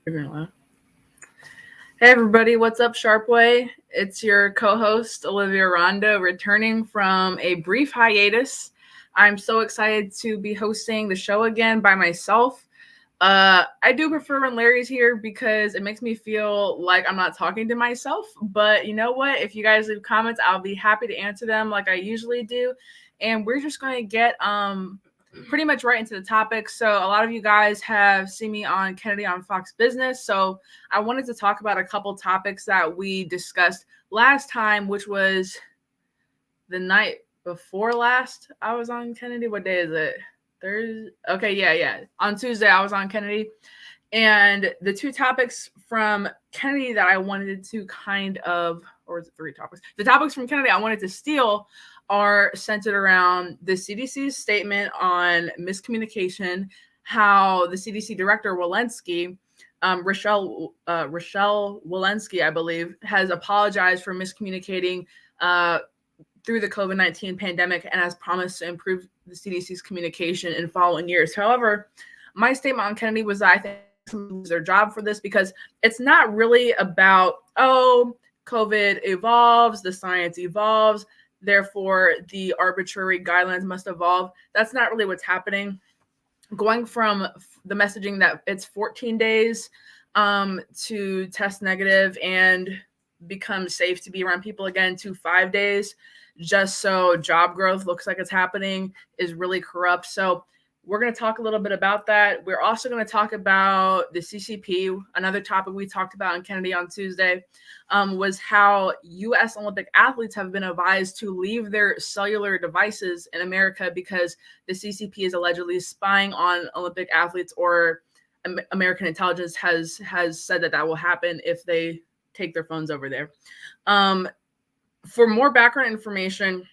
Hey everybody, what's up, Sharpway? It's your co-host Olivia Rondeau, returning from a brief hiatus. I'm so excited to be hosting the show again by myself. I do prefer when Larry's here because it makes me feel like I'm not talking to myself. But you know what? If you guys leave comments, I'll be happy to answer them like I usually do. And we're just going to get pretty much right into the topic. So a lot of you guys have seen me on Kennedy on Fox Business. So I wanted to talk about a couple topics that we discussed last time, which was the night before last I was on Kennedy. What day is it? Thursday? Okay, yeah. On Tuesday, I was on Kennedy. And the two topics from Kennedy that I wanted to or is it three topics? The topics from Kennedy I wanted to steal are centered around the CDC's statement on miscommunication, how the CDC director Walensky, Rochelle Walensky, I believe, has apologized for miscommunicating through the COVID-19 pandemic and has promised to improve the CDC's communication in following years. However, my statement on Kennedy was that I think lose their job for this because it's not really about, COVID evolves, the science evolves, therefore the arbitrary guidelines must evolve. That's not really what's happening. Going from the messaging that it's 14 days to test negative and become safe to be around people again to 5 days, just so job growth looks like it's happening, is really corrupt. So we're going to talk a little bit about that. We're also going to talk about the CCP. Another topic we talked about in Kennedy on Tuesday was how U.S. Olympic athletes have been advised to leave their cellular devices in America because the CCP is allegedly spying on Olympic athletes, or American intelligence has said that will happen if they take their phones over there. For more background information,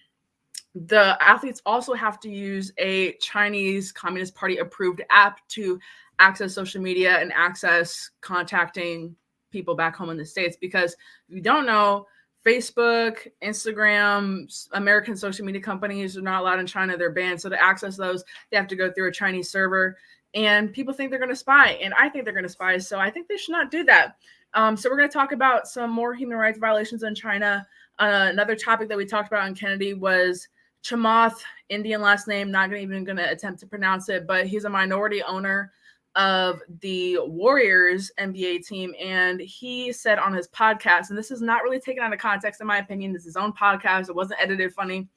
the athletes also have to use a Chinese Communist Party approved app to access social media and access contacting people back home in the States. Because if you don't know, Facebook, Instagram, American social media companies are not allowed in China. They're banned. So to access those, they have to go through a Chinese server. And people think they're going to spy. And I think they're going to spy. So I think they should not do that. So we're going to talk about some more human rights violations in China. Another topic that we talked about on Kennedy was Chamath, Indian last name, not even going to attempt to pronounce it, but he's a minority owner of the Warriors NBA team. And he said on his podcast, and this is not really taken out of context, in my opinion, this is his own podcast. It wasn't edited funny,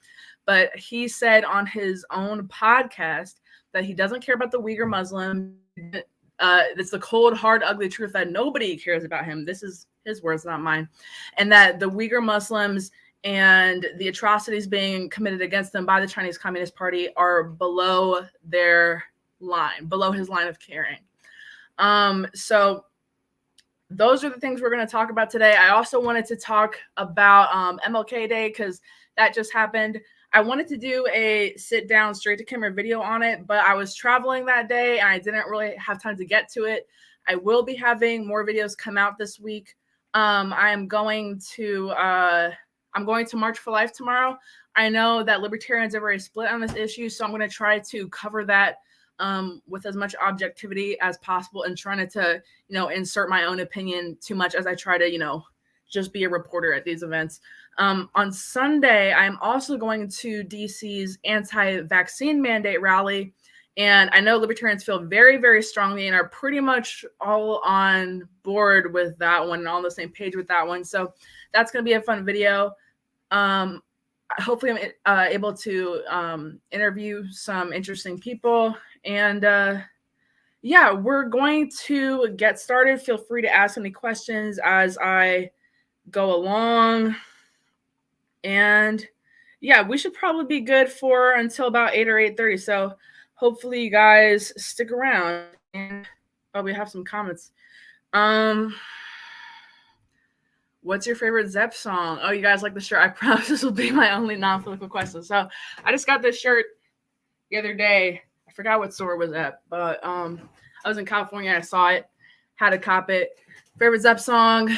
but he said on his own podcast that he doesn't care about the Uyghur Muslim. It's the cold, hard, ugly truth that nobody cares about him. This is his words, not mine. And that the Uyghur Muslims and the atrocities being committed against them by the Chinese Communist Party are below their line, below his line of caring. So those are the things we're going to talk about today. I also wanted to talk about MLK Day because that just happened. I wanted to do a sit down straight to camera video on it, but I was traveling that day and I didn't really have time to get to it. I will be having more videos come out this week. I'm going to March for Life tomorrow. I know that libertarians are very split on this issue, so I'm going to try to cover that with as much objectivity as possible and trying not to, insert my own opinion too much as I try to, just be a reporter at these events. On Sunday, I'm also going to DC's anti-vaccine mandate rally. And I know libertarians feel very, very strongly and are pretty much all on board with that one and on the same page with that one. So that's going to be a fun video. Hopefully I'm able to interview some interesting people. And we're going to get started. Feel free to ask any questions as I go along. And we should probably be good for until about 8 or 8:30. So hopefully you guys stick around. And we have some comments. What's your favorite Zepp song? Oh, you guys like the shirt? I promise this will be my only non-political question. So I just got this shirt the other day. I forgot what store it was at, but I was in California. I saw it, had to cop it. Favorite Zepp song?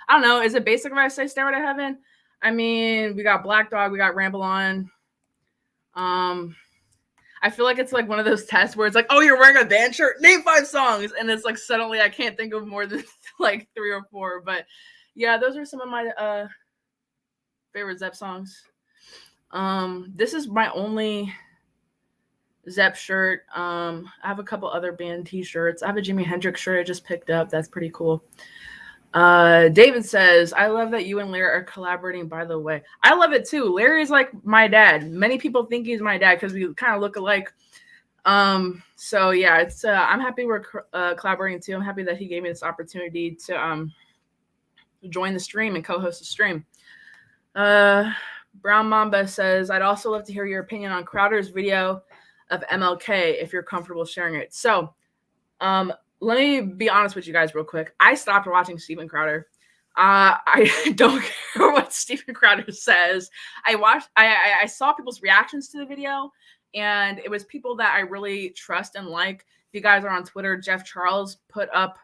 I don't know. Is it basic if I say Stairway to Heaven? I mean, we got Black Dog. We got Ramble On. I feel like it's like one of those tests where it's like, oh, you're wearing a band shirt, name 5 songs, and it's like suddenly I can't think of more than like 3 or 4. But yeah, those are some of my favorite Zepp songs. This is my only Zepp shirt. I have a couple other band t-shirts. I have a Jimi Hendrix shirt I just picked up. That's pretty cool. David says, I love that you and Larry are collaborating, by the way. I love it too. Larry is like my dad. Many people think he's my dad because we kind of look alike. So yeah, it's I'm happy we're collaborating too. I'm happy that he gave me this opportunity to join the stream and co-host the stream. Brown Mamba says, I'd also love to hear your opinion on Crowder's video of MLK if you're comfortable sharing it. So let me be honest with you guys real quick. I stopped watching Steven Crowder. I don't care what Steven Crowder says. I saw people's reactions to the video, and it was people that I really trust and like. If you guys are on Twitter, Jeff Charles put up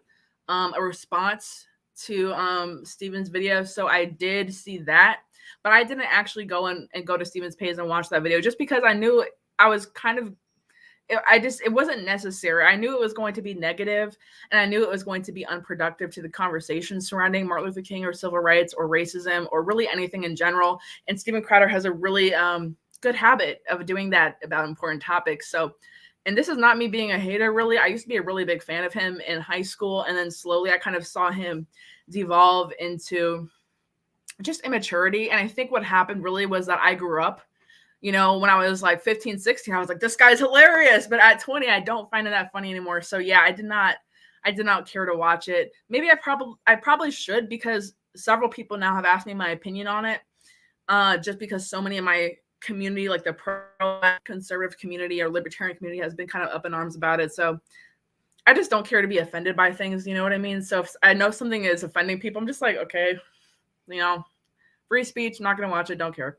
a response to Steven's video. So I did see that, but I didn't actually go and go to Steven's page and watch that video just because I knew I was kind of it wasn't necessary. I knew it was going to be negative, and I knew it was going to be unproductive to the conversation surrounding Martin Luther King or civil rights or racism or really anything in general. And Steven Crowder has a really good habit of doing that about important topics. So, and this is not me being a hater, really. I used to be a really big fan of him in high school, and then slowly I kind of saw him devolve into just immaturity. And I think what happened really was that I grew up, when I was like 15, 16, I was like, this guy's hilarious. But at 20, I don't find it that funny anymore. So yeah, I did not care to watch it. Maybe I probably should, because several people now have asked me my opinion on it. Just because so many of my community, like the pro-conservative community or libertarian community, has been kind of up in arms about it. So I just don't care to be offended by things. You know what I mean? So if I know something is offending people, I'm just like, okay, free speech, I'm not going to watch it. Don't care.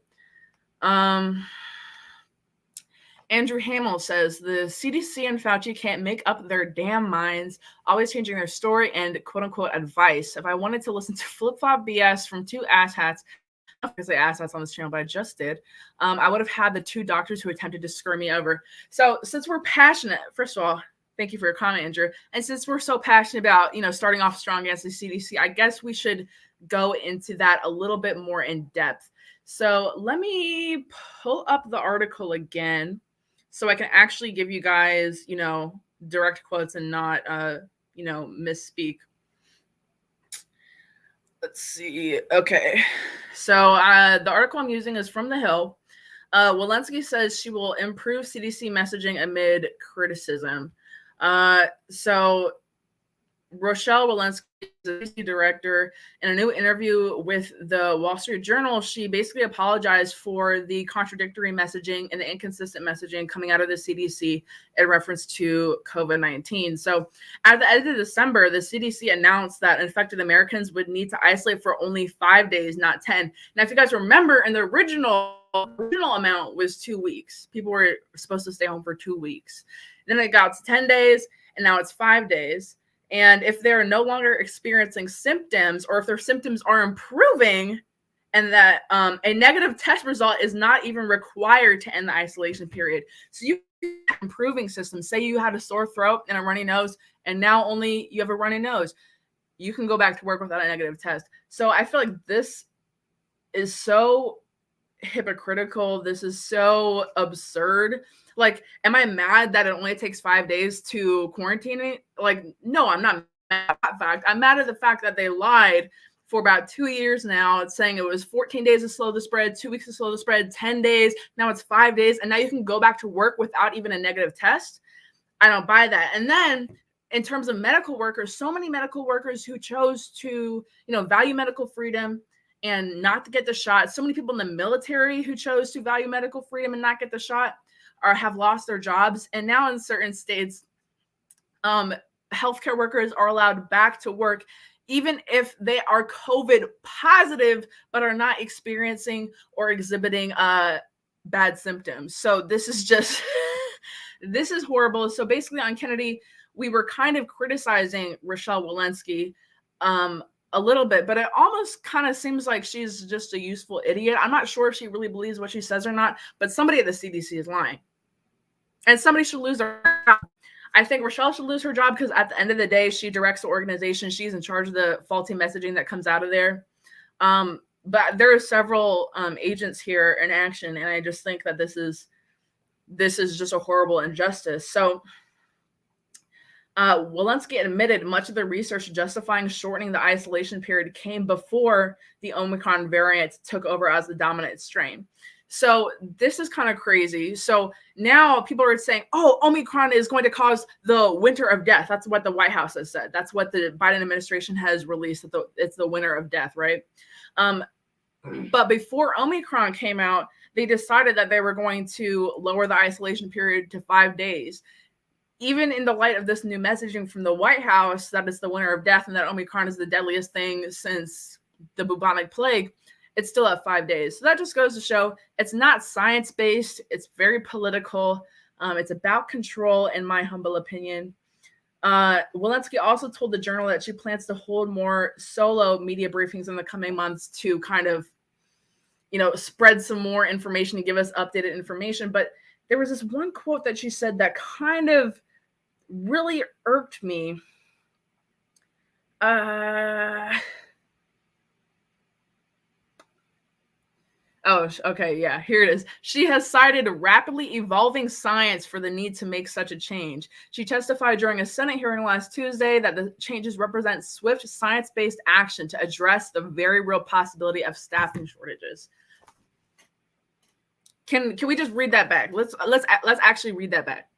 Andrew Hamill says the CDC and Fauci can't make up their damn minds, always changing their story and quote unquote advice. If I wanted to listen to flip-flop BS from two asshats, I'm not going to say asshats on this channel, but I just did, I would have had the two doctors who attempted to screw me over. So since we're passionate, first of all, thank you for your comment, Andrew. And since we're so passionate about, starting off strong against the CDC, I guess we should go into that a little bit more in depth. So let me pull up the article again so I can actually give you guys, direct quotes and not, misspeak. Let's see. Okay. So the article I'm using is from The Hill. Walensky says she will improve CDC messaging amid criticism. So Rochelle Walensky, the CDC director, in a new interview with the Wall Street Journal, she basically apologized for the contradictory messaging and the inconsistent messaging coming out of the CDC in reference to COVID-19. So at the end of December, the CDC announced that infected Americans would need to isolate for only 5 days, not 10. Now, if you guys remember, in the original amount was 2 weeks. People were supposed to stay home for 2 weeks. Then it got to 10 days, and now it's 5 days. And if they're no longer experiencing symptoms, or if their symptoms are improving, and that a negative test result is not even required to end the isolation period. So you have improving systems. Say you had a sore throat and a runny nose, and now only you have a runny nose. You can go back to work without a negative test. So I feel like this is so hypocritical. This is so absurd. Like, am I mad that it only takes 5 days to quarantine it? Like, no, I'm not mad at that fact. I'm mad at the fact that they lied for about 2 years now. It's saying it was 14 days to slow the spread, 2 weeks to slow the spread, 10 days. Now it's 5 days. And now you can go back to work without even a negative test. I don't buy that. And then in terms of medical workers, so many medical workers who chose to, value medical freedom and not to get the shot. So many people in the military who chose to value medical freedom and not get the shot or have lost their jobs. And now in certain states, healthcare workers are allowed back to work, even if they are COVID positive, but are not experiencing or exhibiting bad symptoms. So this is just, this is horrible. So basically on Kennedy, we were kind of criticizing Rochelle Walensky a little bit, but it almost kind of seems like she's just a useful idiot. I'm not sure if she really believes what she says or not, but somebody at the CDC is lying. And somebody should lose their job. I think Rochelle should lose her job because at the end of the day, she directs the organization. She's in charge of the faulty messaging that comes out of there. But there are several agents here in action, and I just think that this is just a horrible injustice. So Walensky admitted much of the research justifying shortening the isolation period came before the Omicron variant took over as the dominant strain. So this is kind of crazy. So now people are saying, oh, Omicron is going to cause the winter of death. That's what the White House has said. That's what the Biden administration has released. It's the winter of death, right? But before Omicron came out, they decided that they were going to lower the isolation period to 5 days. Even in the light of this new messaging from the White House, that it's the winter of death and that Omicron is the deadliest thing since the bubonic plague, it's still at 5 days. So that just goes to show it's not science-based. It's very political. It's about control, in my humble opinion. Walensky also told the Journal that she plans to hold more solo media briefings in the coming months to kind of, spread some more information and give us updated information. But there was this one quote that she said that kind of really irked me. Oh, okay. Yeah, here it is. She has cited rapidly evolving science for the need to make such a change. She testified during a Senate hearing last Tuesday that the changes represent swift science-based action to address the very real possibility of staffing shortages. Can we just read that back? Let's actually read that back.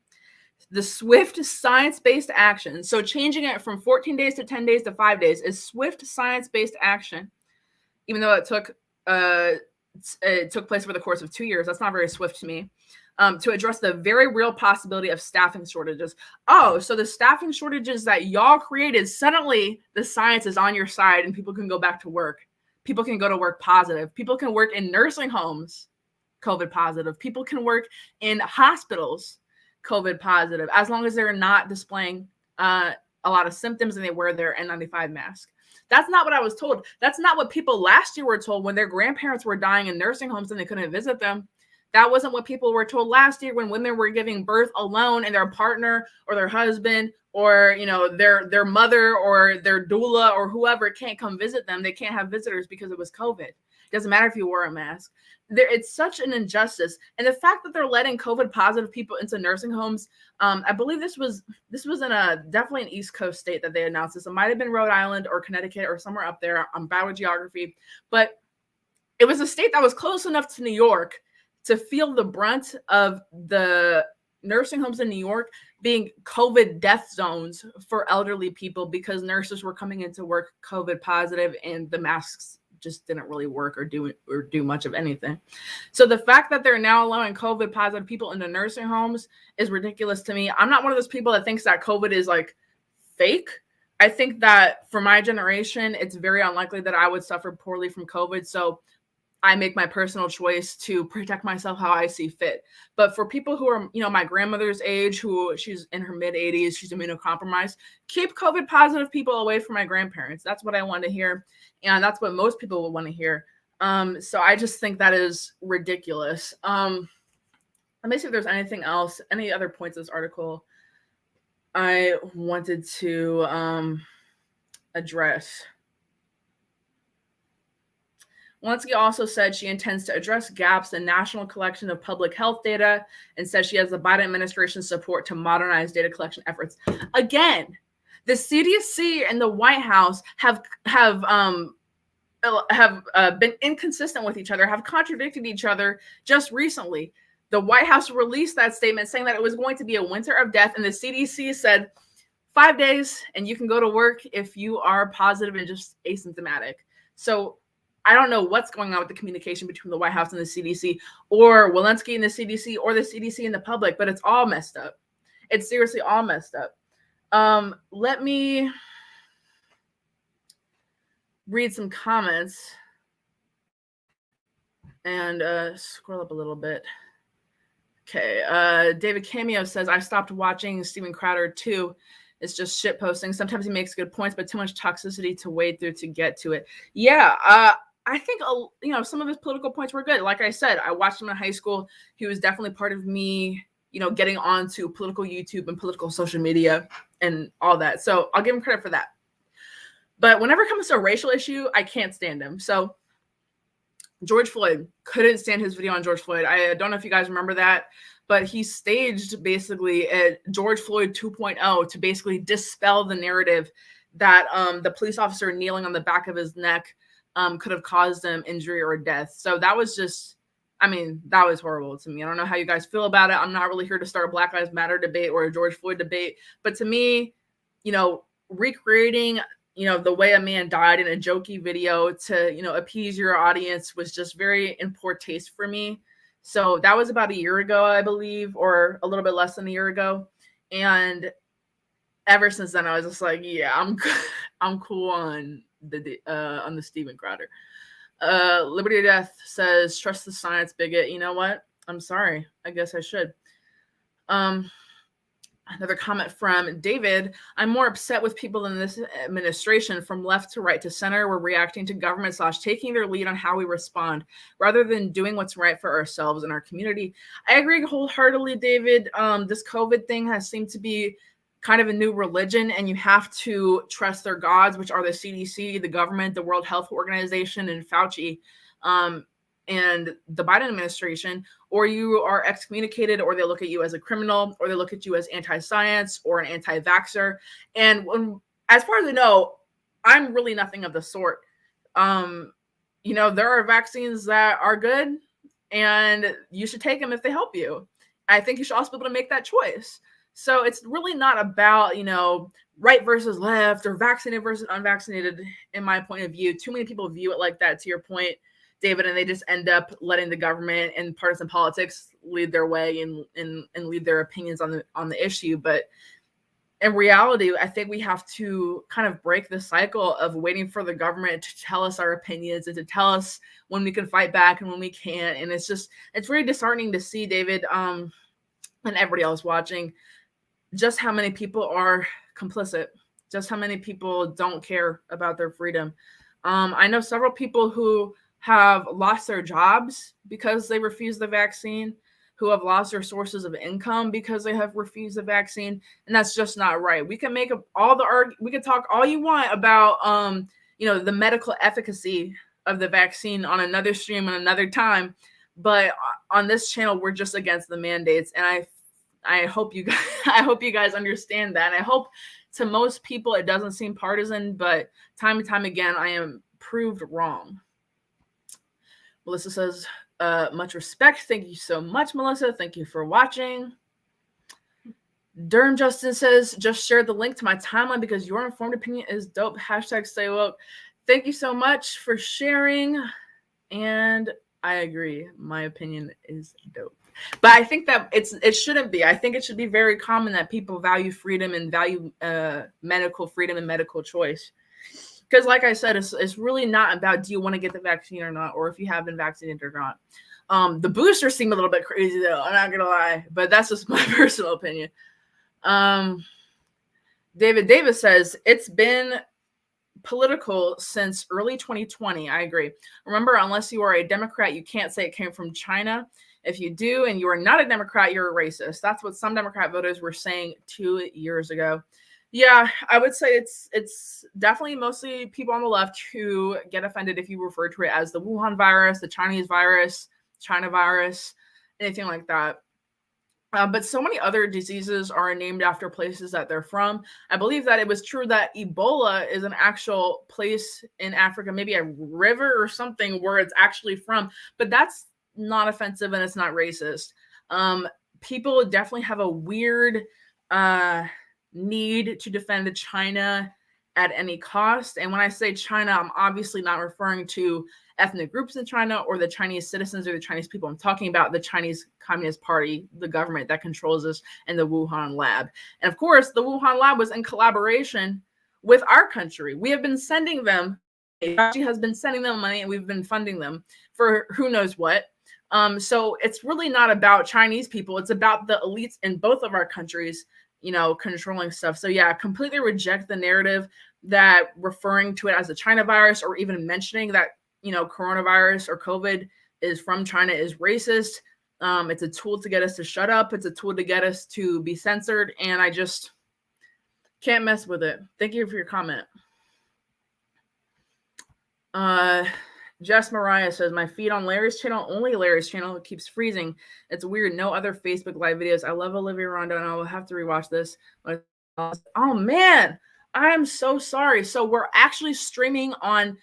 The swift science-based action. So changing it from 14 days to 10 days to 5 days is swift science-based action, even though it took place over the course of 2 years. That's not very swift to me. To address the very real possibility of staffing shortages. Oh, so the staffing shortages that y'all created, suddenly the science is on your side and people can go back to work. People can go to work positive. People can work in nursing homes, COVID positive. People can work in hospitals, COVID positive, as long as they're not displaying a lot of symptoms and they wear their N95 mask. That's not what I was told. That's not what people last year were told when their grandparents were dying in nursing homes and they couldn't visit them. That wasn't what people were told last year when women were giving birth alone and their partner or their husband or their mother or their doula or whoever can't come visit them. They can't have visitors because it was COVID. It doesn't matter if you wore a mask. It's such an injustice. And the fact that they're letting COVID positive people into nursing homes, I believe this was in definitely an East Coast state that they announced this. It might have been Rhode Island or Connecticut or somewhere up there. I'm bad with geography, but it was a state that was close enough to New York to feel the brunt of the nursing homes in New York being COVID death zones for elderly people because nurses were coming into work COVID positive and the masks just didn't really work or do much of anything. So the fact that they're now allowing COVID positive people into nursing homes is ridiculous to me. I'm not one of those people that thinks that COVID is like fake. I think that for my generation, it's very unlikely that I would suffer poorly from COVID. So I make my personal choice to protect myself how I see fit. But for people who are, my grandmother's age, who she's in her mid 80s, she's immunocompromised, keep COVID positive people away from my grandparents. That's what I want to hear. And that's what most people will want to hear. So I just think that is ridiculous. Let me see if there's anything else, any other points of this article I wanted to address. Walensky also said she intends to address gaps in national collection of public health data and says she has the Biden administration's support to modernize data collection efforts. Again, the CDC and the White House have been inconsistent with each other, have contradicted each other just recently. The White House released that statement saying that it was going to be a winter of death, and the CDC said 5 days and you can go to work if you are positive and just asymptomatic. So I don't know what's going on with the communication between the White House and the CDC, or Walensky and the CDC, or the CDC and the public, but it's all messed up. It's seriously all messed up. Let me read some comments and scroll up a little bit. Okay, David Cameo says, I stopped watching Steven Crowder too. It's just shit posting. Sometimes he makes good points, but too much toxicity to wade through to get to it. Yeah, I think some of his political points were good. Like I said, I watched him in high school. He was definitely part of me, getting onto political YouTube and political social media and all that. So I'll give him credit for that. But whenever it comes to a racial issue, I can't stand him. So George Floyd, couldn't stand his video on George Floyd. I don't know if you guys remember that, but he staged basically a George Floyd 2.0 to basically dispel the narrative that the police officer kneeling on the back of his neck could have caused him injury or death. So that was just, that was horrible to me. I don't know how you guys feel about it. I'm not really here to start a Black Lives Matter debate or a George Floyd debate, but to me, recreating the way a man died in a jokey video to, appease your audience was just very in poor taste for me. So that was about a year ago, I believe, or a little bit less than a year ago. And ever since then, I was just like, yeah, I'm cool on the Steven Crowder. Liberty or Death says, trust the science, bigot. You know what? I'm sorry. I guess I should. Another comment from David. I'm more upset with people in this administration from left to right to center. We're reacting to government / taking their lead on how we respond rather than doing what's right for ourselves and our community. I agree wholeheartedly, David. This COVID thing has seemed to be kind of a new religion, and you have to trust their gods, which are the CDC, the government, the World Health Organization, and Fauci. And the Biden administration, or you are excommunicated, or they look at you as a criminal, or they look at you as anti-science or an anti-vaxxer. And as far as I know, I'm really nothing of the sort. There are vaccines that are good, and you should take them if they help you. I think you should also be able to make that choice. So it's really not about, right versus left or vaccinated versus unvaccinated, in my point of view. Too many people view it like that, to your point, David, and they just end up letting the government and partisan politics lead their way and lead their opinions on the issue. But in reality, I think we have to kind of break the cycle of waiting for the government to tell us our opinions and to tell us when we can fight back and when we can't. And it's very disheartening to see, David, and everybody else watching, just how many people are complicit, just how many people don't care about their freedom. I know several people who have lost their jobs because they refused the vaccine, who have lost their sources of income because they have refused the vaccine, and that's just not right. We can make we can talk all you want about the medical efficacy of the vaccine on another stream and another time, but on this channel we're just against the mandates. And I hope you guys understand that. And I hope to most people it doesn't seem partisan, but time and time again I am proved wrong. Melissa says, much respect. Thank you so much, Melissa. Thank you for watching. Durham Justin says, just share the link to my timeline because your informed opinion is dope. Hashtag stay woke. Thank you so much for sharing. And I agree. My opinion is dope. But I think that it shouldn't be. I think it should be very common that people value freedom and value medical freedom and medical choice. Because like I said, it's really not about do you want to get the vaccine or not, or if you have been vaccinated or not. The boosters seem a little bit crazy, though. I'm not going to lie. But that's just my personal opinion. David Davis says, it's been political since early 2020. I agree. Remember, unless you are a Democrat, you can't say it came from China. If you do and you are not a Democrat, you're a racist. That's what some Democrat voters were saying 2 years ago. Yeah, I would say it's definitely mostly people on the left who get offended if you refer to it as the Wuhan virus, the Chinese virus, China virus, anything like that. But so many other diseases are named after places that they're from. I believe that it was true that Ebola is an actual place in Africa, maybe a river or something where it's actually from. But that's not offensive and it's not racist. People definitely have a weird need to defend China at any cost. And when I say China, I'm obviously not referring to ethnic groups in China or the Chinese citizens or the Chinese people. I'm talking about the Chinese Communist Party, the government that controls us, and the Wuhan lab. And of course, the Wuhan lab was in collaboration with our country. We have been sending them, Fauci has been sending them money, and we've been funding them for who knows what. So it's really not about Chinese people. It's about the elites in both of our countries, controlling stuff. So yeah, completely reject the narrative that referring to it as a China virus or even mentioning that, coronavirus or COVID is from China is racist. It's a tool to get us to shut up. It's a tool to get us to be censored. And I just can't mess with it. Thank you for your comment. Jess Mariah says, my feed on Larry's channel, only Larry's channel, keeps freezing. It's weird. No other Facebook live videos. I love Olivia Rondeau, and I will have to rewatch this. Oh, man. I am so sorry. So we're actually streaming on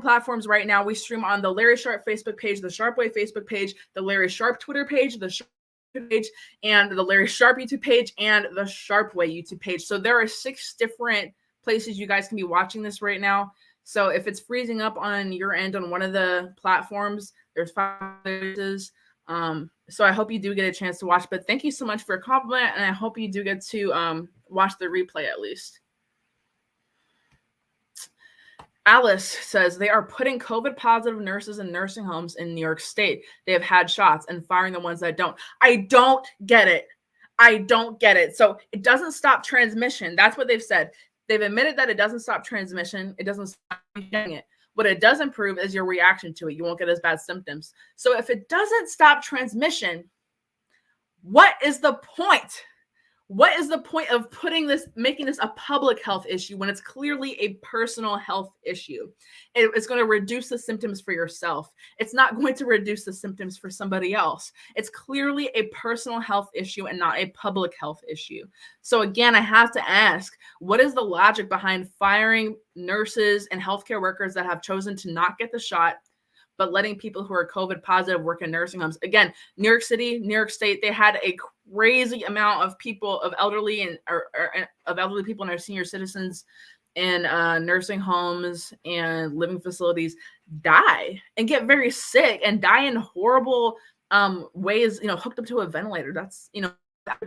platforms right now. We stream on the Larry Sharp Facebook page, the Sharpway Facebook page, the Larry Sharp Twitter page, the Sharp page, and the Larry Sharp YouTube page, and the Sharpway YouTube page. So there are 6 different places you guys can be watching this right now. So if it's freezing up on your end on one of the platforms, there's 5 places. So I hope you do get a chance to watch. But thank you so much for a compliment, and I hope you do get to watch the replay at least. Alice says they are putting COVID positive nurses in nursing homes in New York State. They have had shots and firing the ones that don't. I don't get it. I don't get it. So it doesn't stop transmission. That's what they've said. They've admitted that it doesn't stop transmission. It doesn't stop getting it. What it does improve is your reaction to it. You won't get as bad symptoms. So if it doesn't stop transmission, what is the point? What is the point of making this a public health issue when it's clearly a personal health issue? It's going to reduce the symptoms for yourself. It's not going to reduce the symptoms for somebody else. It's clearly a personal health issue and not a public health issue. So again, I have to ask, what is the logic behind firing nurses and healthcare workers that have chosen to not get the shot, but letting people who are COVID positive work in nursing homes? Again, New York City, New York State, they had a crazy amount of people, of elderly and of elderly people and our senior citizens in nursing homes and living facilities die and get very sick and die in horrible ways, hooked up to a ventilator. That's,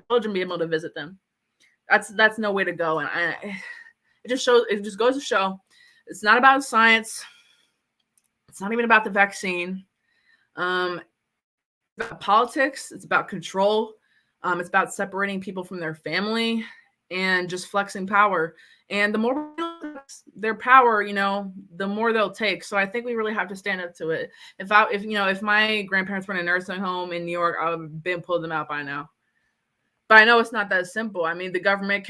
children be able to visit them. That's no way to go. And it just goes to show it's not about science. It's not even about the vaccine. It's about politics. It's about control. It's about separating people from their family and just flexing power. And the more their power, the more they'll take. So I think we really have to stand up to it. If my grandparents were in a nursing home in New York, I would have been pulled them out by now. But I know it's not that simple. I mean, the government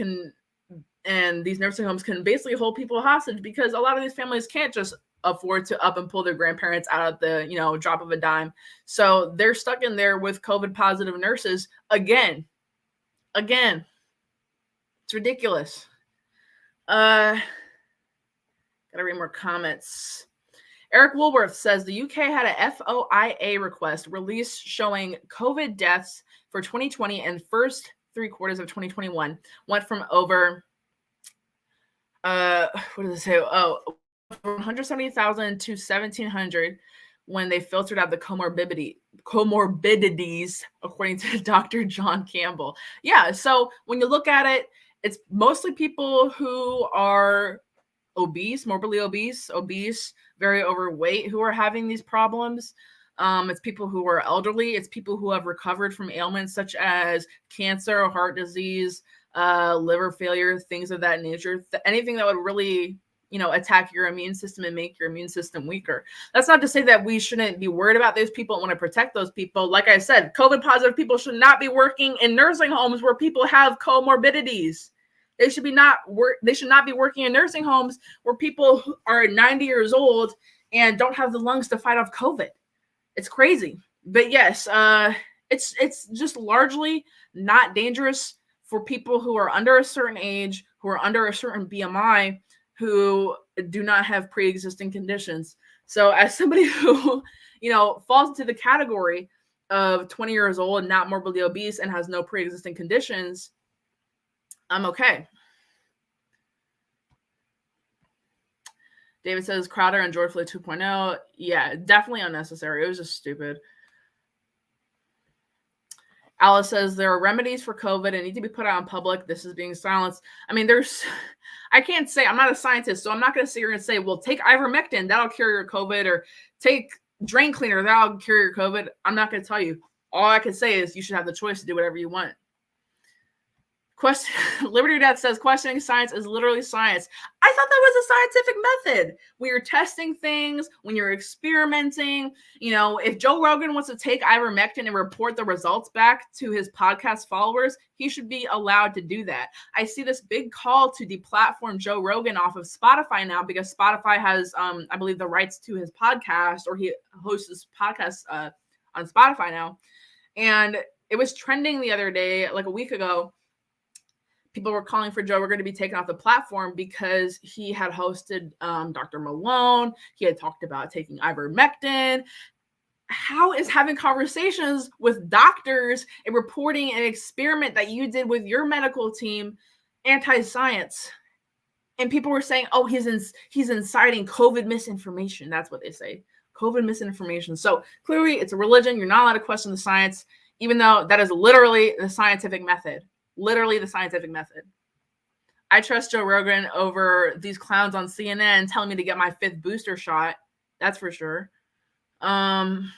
and these nursing homes can basically hold people hostage because a lot of these families can't just afford to up and pull their grandparents out of the, drop of a dime. So they're stuck in there with COVID positive nurses again. It's ridiculous. Gotta read more comments. Eric Woolworth says the UK had a FOIA request released showing COVID deaths for 2020 and first 3 quarters of 2021 went from over, what does it say? Oh, 170,000 to 1,700 when they filtered out the comorbidities, according to Dr. John Campbell. Yeah, so when you look at it, it's mostly people who are obese, morbidly obese, very overweight, who are having these problems. It's people who are elderly. It's people who have recovered from ailments such as cancer, heart disease, liver failure, things of that nature. Anything that would really attack your immune system and make your immune system weaker. That's not to say that we shouldn't be worried about those people and want to protect those people. Like I said, COVID positive people should not be working in nursing homes where people have comorbidities. They should not be working in nursing homes where people are 90 years old and don't have the lungs to fight off COVID. It's crazy. But yes, it's just largely not dangerous for people who are under a certain age, who are under a certain BMI, who do not have pre-existing conditions. So as somebody who, falls into the category of 20 years old, not morbidly obese, and has no pre-existing conditions, I'm okay. David says Crowder and George Floyd 2.0. Yeah, definitely unnecessary. It was just stupid. Alice says there are remedies for COVID and need to be put out in public. This is being silenced. I mean, I can't say, I'm not a scientist, so I'm not going to sit here and say, well, take ivermectin, that'll cure your COVID, or take drain cleaner, that'll cure your COVID. I'm not going to tell you. All I can say is you should have the choice to do whatever you want. Liberty or Death says questioning science is literally science. I thought that was a scientific method. When you're testing things, when you're experimenting, if Joe Rogan wants to take ivermectin and report the results back to his podcast followers, he should be allowed to do that. I see this big call to deplatform Joe Rogan off of Spotify now because Spotify has, I believe, the rights to his podcast, or he hosts his podcast on Spotify now. And it was trending the other day, like a week ago. People were calling for Joe Rogan to be taken off the platform because he had hosted Dr. Malone. He had talked about taking ivermectin. How is having conversations with doctors and reporting an experiment that you did with your medical team anti-science? And people were saying, oh, he's inciting COVID misinformation. That's what they say. COVID misinformation. So clearly it's a religion. You're not allowed to question the science, even though that is literally the scientific method. Literally the scientific method. I trust Joe Rogan over these clowns on CNN telling me to get my 5th booster shot. That's for sure. Another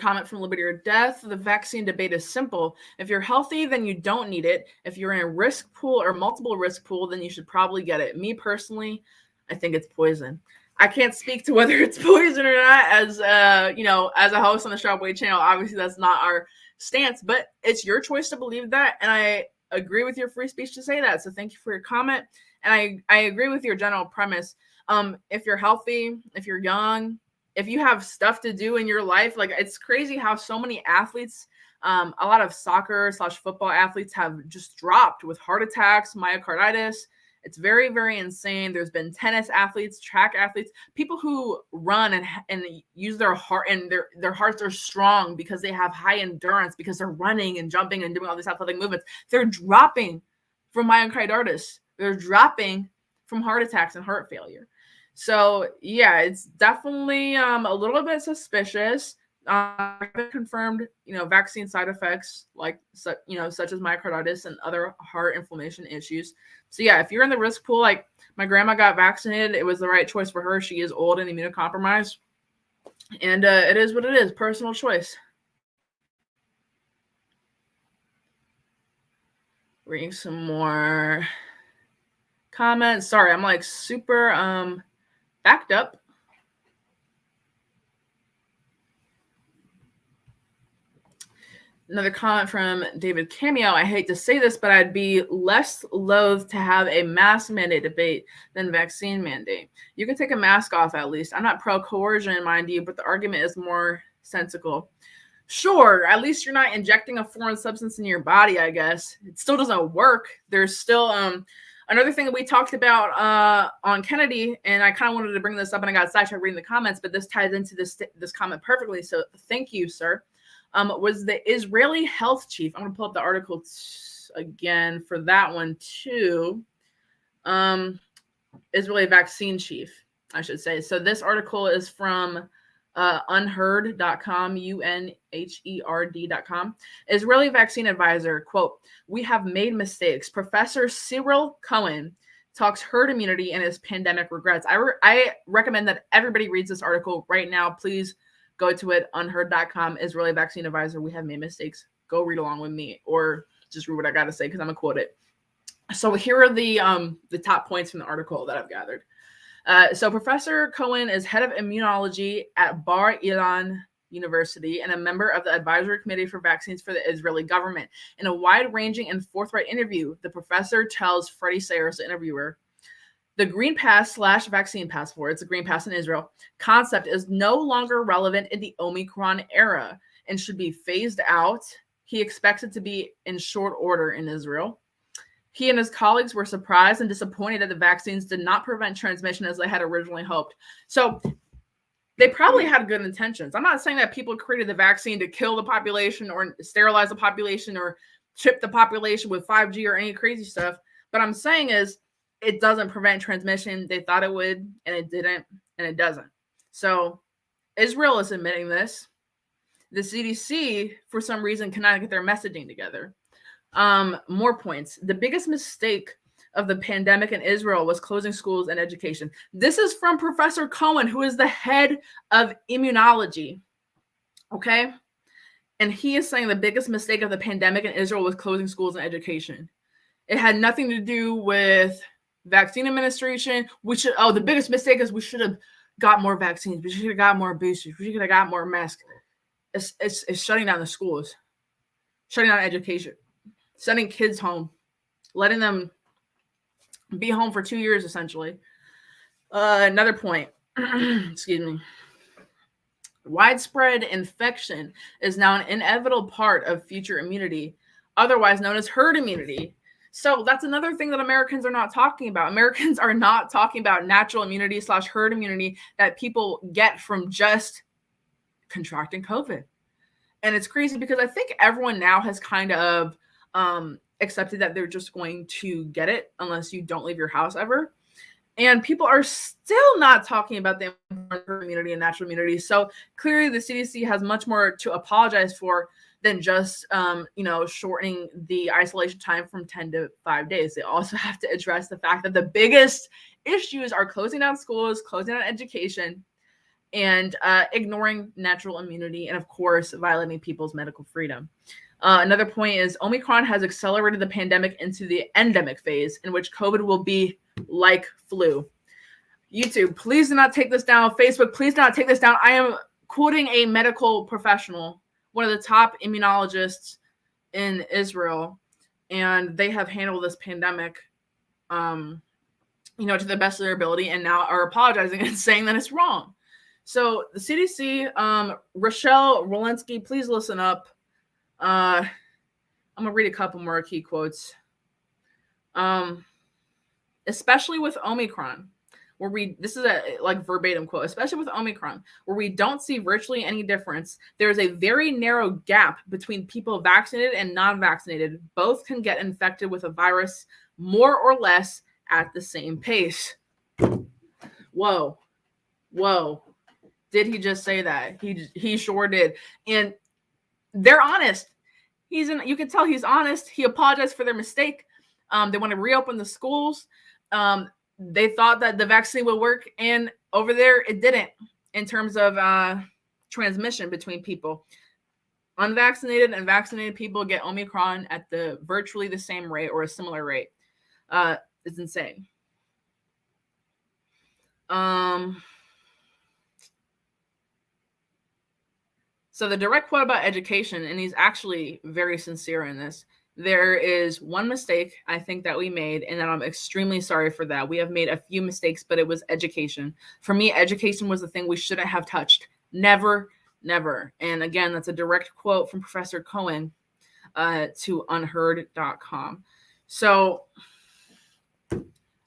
comment from Liberty or Death. The vaccine debate is simple. If you're healthy, then you don't need it. If you're in a risk pool or multiple risk pool, then you should probably get it. Me personally, I think it's poison. I can't speak to whether it's poison or not as a host on the Shopway channel. Obviously, that's not our stance, but it's your choice to believe that. And I agree with your free speech to say that. So thank you for your comment. And I agree with your general premise. If you're healthy, if you're young, if you have stuff to do in your life, like it's crazy how so many athletes, a lot of soccer/football athletes have just dropped with heart attacks, myocarditis. It's very, very insane. There's been tennis athletes, track athletes, people who run and use their heart, and their hearts are strong because they have high endurance, because they're running and jumping and doing all these athletic movements. They're dropping from myocarditis. They're dropping from heart attacks and heart failure. So yeah, it's definitely a little bit suspicious. Confirmed, vaccine side effects such as myocarditis and other heart inflammation issues. So yeah, if you're in the risk pool, like my grandma got vaccinated, it was the right choice for her. She is old and immunocompromised, and it is what it is. Personal choice. Reading some more comments. Sorry, I'm like super backed up. Another comment from David Cameo. I hate to say this, but I'd be less loath to have a mask mandate debate than vaccine mandate. You can take a mask off at least. I'm not pro-coercion, mind you, but the argument is more sensical. Sure, at least you're not injecting a foreign substance in your body, I guess. It still doesn't work. There's still another thing that we talked about on Kennedy, and I kind of wanted to bring this up, and I got sidetracked reading the comments, but this ties into this comment perfectly, so thank you, sir. Was the Israeli health chief. I'm going to pull up the article again for that one too. Israeli vaccine chief, I should say. So this article is from unheard.com, unherd.com. Israeli vaccine advisor, quote, "We have made mistakes. Professor Cyril Cohen talks herd immunity and his pandemic regrets." I recommend that everybody reads this article right now. Please go to it, unheard.com, Israeli vaccine advisor. We have made mistakes. Go read along with me, or just read what I got to say because I'm going to quote it. So here are the top points from the article that I've gathered. So Professor Cohen is head of immunology at Bar Ilan University and a member of the advisory committee for vaccines for the Israeli government. In a wide-ranging and forthright interview, the professor tells Freddie Sayers, the interviewer, the Green Pass / vaccine passport, it's a Green Pass in Israel, concept is no longer relevant in the Omicron era and should be phased out. He expects it to be in short order in Israel. He and his colleagues were surprised and disappointed that the vaccines did not prevent transmission as they had originally hoped. So they probably had good intentions. I'm not saying that people created the vaccine to kill the population or sterilize the population or chip the population with 5G or any crazy stuff. But I'm saying is, it doesn't prevent transmission. They thought it would, and it didn't, and it doesn't. So Israel is admitting this. The CDC, for some reason, cannot get their messaging together. More points. The biggest mistake of the pandemic in Israel was closing schools and education. This is from Professor Cohen, who is the head of immunology. Okay? And he is saying the biggest mistake of the pandemic in Israel was closing schools and education. It had nothing to do with vaccine administration. The biggest mistake is we should have got more vaccines. We should have got more boosters. We should have got more masks. It's shutting down the schools, shutting down education, sending kids home, letting them be home for 2 years, essentially. Another point, excuse me. Widespread infection is now an inevitable part of future immunity, otherwise known as herd immunity. So that's another thing that Americans are not talking about. Americans are not talking about natural immunity / herd immunity that people get from just contracting COVID. And it's crazy because I think everyone now has kind of accepted that they're just going to get it unless you don't leave your house ever. And people are still not talking about the herd immunity and natural immunity. So clearly the CDC has much more to apologize for than just, shortening the isolation time from 10 to 5 days. They also have to address the fact that the biggest issues are closing down schools, closing down education, and ignoring natural immunity, and of course, violating people's medical freedom. Another point is Omicron has accelerated the pandemic into the endemic phase, in which COVID will be like flu. YouTube, please do not take this down. Facebook, please do not take this down. I am quoting a medical professional, one of the top immunologists in Israel, and they have handled this pandemic, to the best of their ability, and now are apologizing and saying that it's wrong. So the CDC, Rochelle Walensky, please listen up. I'm going to read a couple more key quotes. Especially with Omicron, this is a verbatim quote, especially with Omicron, where we don't see virtually any difference. There is a very narrow gap between people vaccinated and non-vaccinated. Both can get infected with a virus more or less at the same pace. Whoa. Did he just say that? He sure did. And they're honest. You can tell he's honest. He apologized for their mistake. They want to reopen the schools. They thought that the vaccine would work, and over there it didn't in terms of transmission between people. Unvaccinated and vaccinated people get Omicron at virtually the same rate or a similar rate. It's insane. So the direct quote about education, and he's actually very sincere in this. There is one mistake I think that we made, and that I'm extremely sorry for that. We have made a few mistakes, but it was education. For me, education was the thing we shouldn't have touched. Never. And again, that's a direct quote from Professor Cohen to unheard.com. So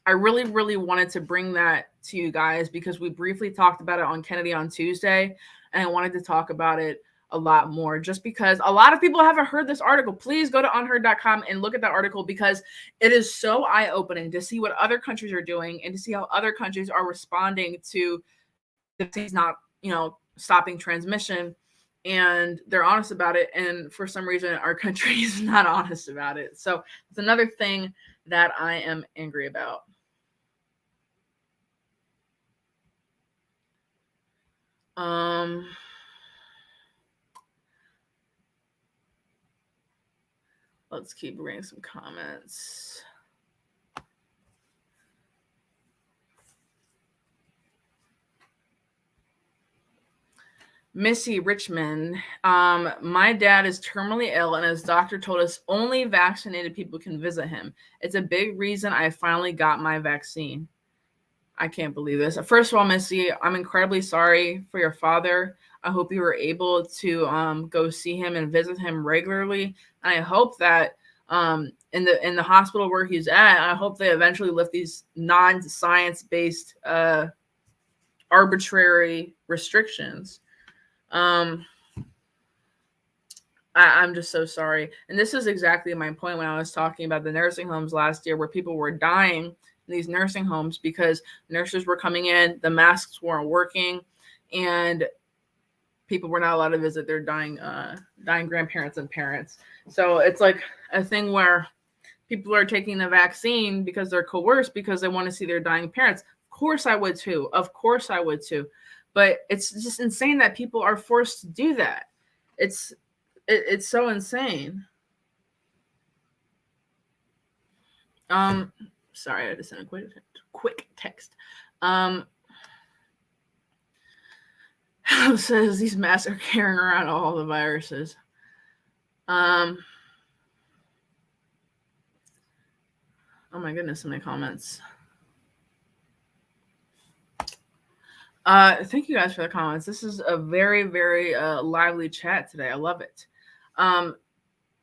I really, really wanted to bring that to you guys because we briefly talked about it on Kennedy on Tuesday, and I wanted to talk about it a lot more just because a lot of people haven't heard this article. Please go to unheard.com and look at that article because it is so eye-opening to see what other countries are doing and to see how other countries are responding to the things not, stopping transmission, and they're honest about it. And for some reason, our country is not honest about it. So it's another thing that I am angry about. Let's keep reading some comments. Missy Richmond, my dad is terminally ill, and his doctor told us only vaccinated people can visit him. It's a big reason I finally got my vaccine. I can't believe this. First of all, Missy, I'm incredibly sorry for your father. I hope you were able to go see him and visit him regularly. And I hope that in the hospital where he's at, I hope they eventually lift these non-science-based arbitrary restrictions. I'm just so sorry. And this is exactly my point when I was talking about the nursing homes last year where people were dying in these nursing homes because nurses were coming in, the masks weren't working, and people were not allowed to visit their dying grandparents and parents. So it's like a thing where people are taking the vaccine because they're coerced because they want to see their dying parents. Of course I would too. But it's just insane that people are forced to do that. It's It's so insane. Sorry, I just sent a quick text. Says these masks are carrying around all the viruses. Oh my goodness, so many comments. Thank you guys for the comments. This is a very, very lively chat today. I love it.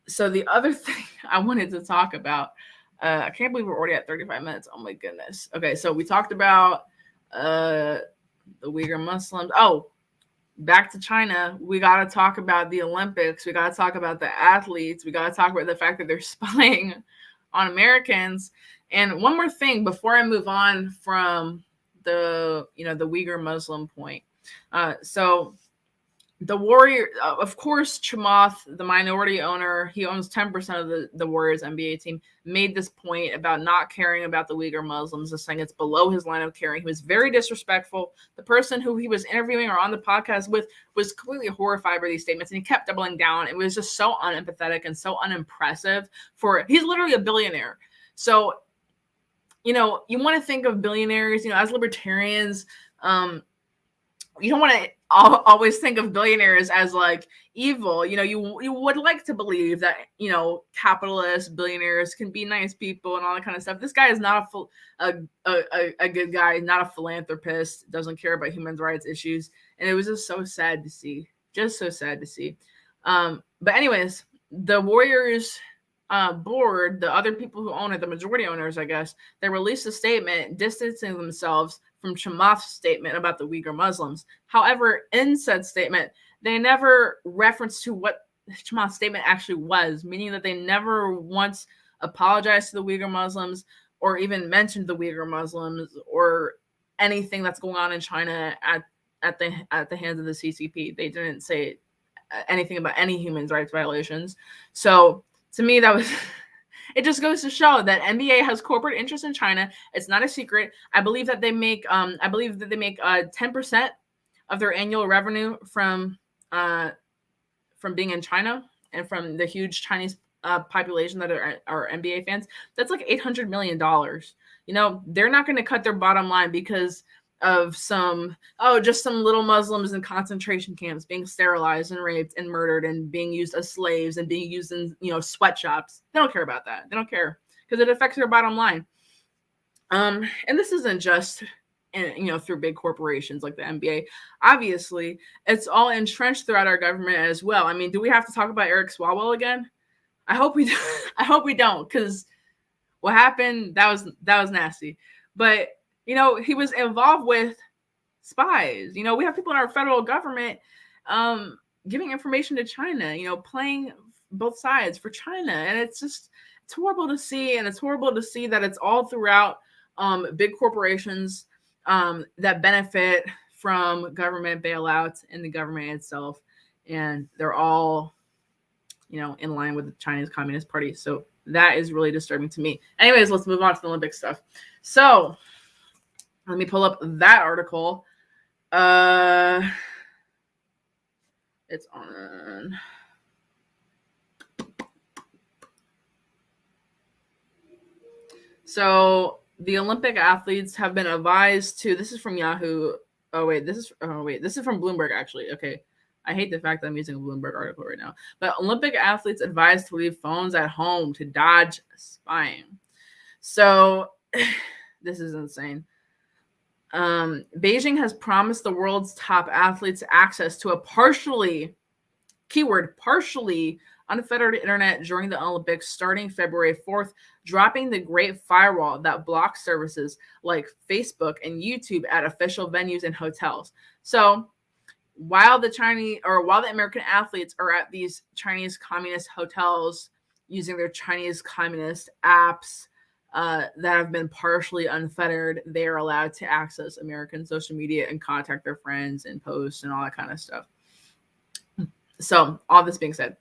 So the other thing I wanted to talk about, I can't believe we're already at 35 minutes. Oh my goodness. Okay, so we talked about the Uyghur Muslims. Oh, back to China. We got to talk about the Olympics. We got to talk about the athletes. We got to talk about the fact that they're spying on Americans. And one more thing before I move on from the Uyghur Muslim point. So the Warrior, of course, Chamath, the minority owner, he owns 10% of the Warriors NBA team, made this point about not caring about the Uyghur Muslims, and saying it's below his line of caring. He was very disrespectful. The person who he was interviewing or on the podcast with was completely horrified by these statements, and he kept doubling down. It was just so unempathetic and so unimpressive. He's literally a billionaire. So, you want to think of billionaires, as libertarians, you don't want to always think of billionaires as like evil. You would like to believe that, capitalist billionaires can be nice people and all that kind of stuff. This guy is not a good guy, not a philanthropist, doesn't care about human rights issues. And it was just so sad to see. But anyways, the Warriors board, the other people who own it, the majority owners, I guess, they released a statement distancing themselves from Chamath's statement about the Uyghur Muslims. However, in said statement, they never referenced to what Chamath's statement actually was, meaning that they never once apologized to the Uyghur Muslims or even mentioned the Uyghur Muslims or anything that's going on in China at the hands of the CCP. They didn't say anything about any human rights violations. So to me, that was it just goes to show that NBA has corporate interest in China. It's not a secret. I believe that they make 10% of their annual revenue from being in China and from the huge Chinese population that are NBA fans. That's like $800 million. They're not going to cut their bottom line because of just some little Muslims in concentration camps being sterilized and raped and murdered and being used as slaves and being used in, sweatshops. They don't care about that. They don't care because it affects their bottom line. And this isn't just, through big corporations like the NBA. Obviously, it's all entrenched throughout our government as well. I mean, do we have to talk about Eric Swalwell again? I hope we don't, because what happened, that was nasty. But he was involved with spies. We have people in our federal government giving information to China, playing both sides for China. And it's horrible to see. And it's horrible to see that it's all throughout big corporations that benefit from government bailouts and the government itself. And they're all, in line with the Chinese Communist Party. So that is really disturbing to me. Anyways, let's move on to the Olympic stuff. So let me pull up that article. It's on. So the Olympic athletes have been advised to. This is from Yahoo. This is from Bloomberg, actually. Okay. I hate the fact that I'm using a Bloomberg article right now. But Olympic athletes advised to leave phones at home to dodge spying. So this is insane. Beijing has promised the world's top athletes access to a partially unfettered internet during the Olympics starting February 4th, dropping the Great Firewall that blocks services like Facebook and YouTube at official venues and hotels. So while the American athletes are at these Chinese communist hotels using their Chinese communist apps that have been partially unfettered, they are allowed to access American social media and contact their friends and post and all that kind of stuff. So all this being said,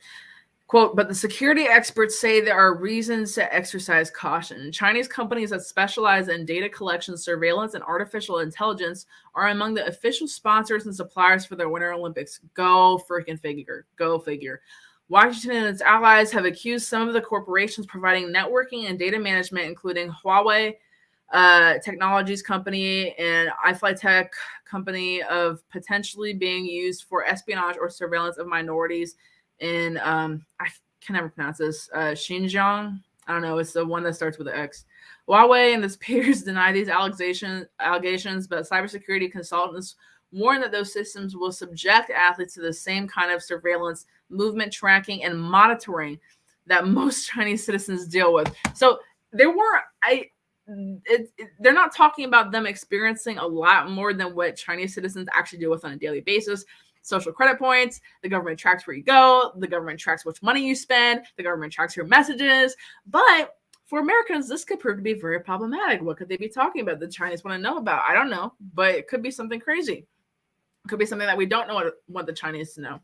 quote, but the security experts say there are reasons to exercise caution. Chinese companies that specialize in data collection, surveillance, and artificial intelligence are among the official sponsors and suppliers for the Winter Olympics. Go freaking figure. Go figure. Washington and its allies have accused some of the corporations providing networking and data management, including Huawei Technologies Company and iFlyTech Company, of potentially being used for espionage or surveillance of minorities in, I can never pronounce this, Xinjiang. I don't know. It's the one that starts with an X. Huawei and its peers deny these allegations, but cybersecurity consultants warn that those systems will subject athletes to the same kind of surveillance, movement tracking, and monitoring that most Chinese citizens deal with. So they're not talking about them experiencing a lot more than what Chinese citizens actually deal with on a daily basis. Social credit points, the government tracks where you go, the government tracks which money you spend, the government tracks your messages. But for Americans, this could prove to be very problematic. What could they be talking about? The Chinese want to know about? I don't know, but it could be something crazy. It could be something that we don't know what the Chinese know.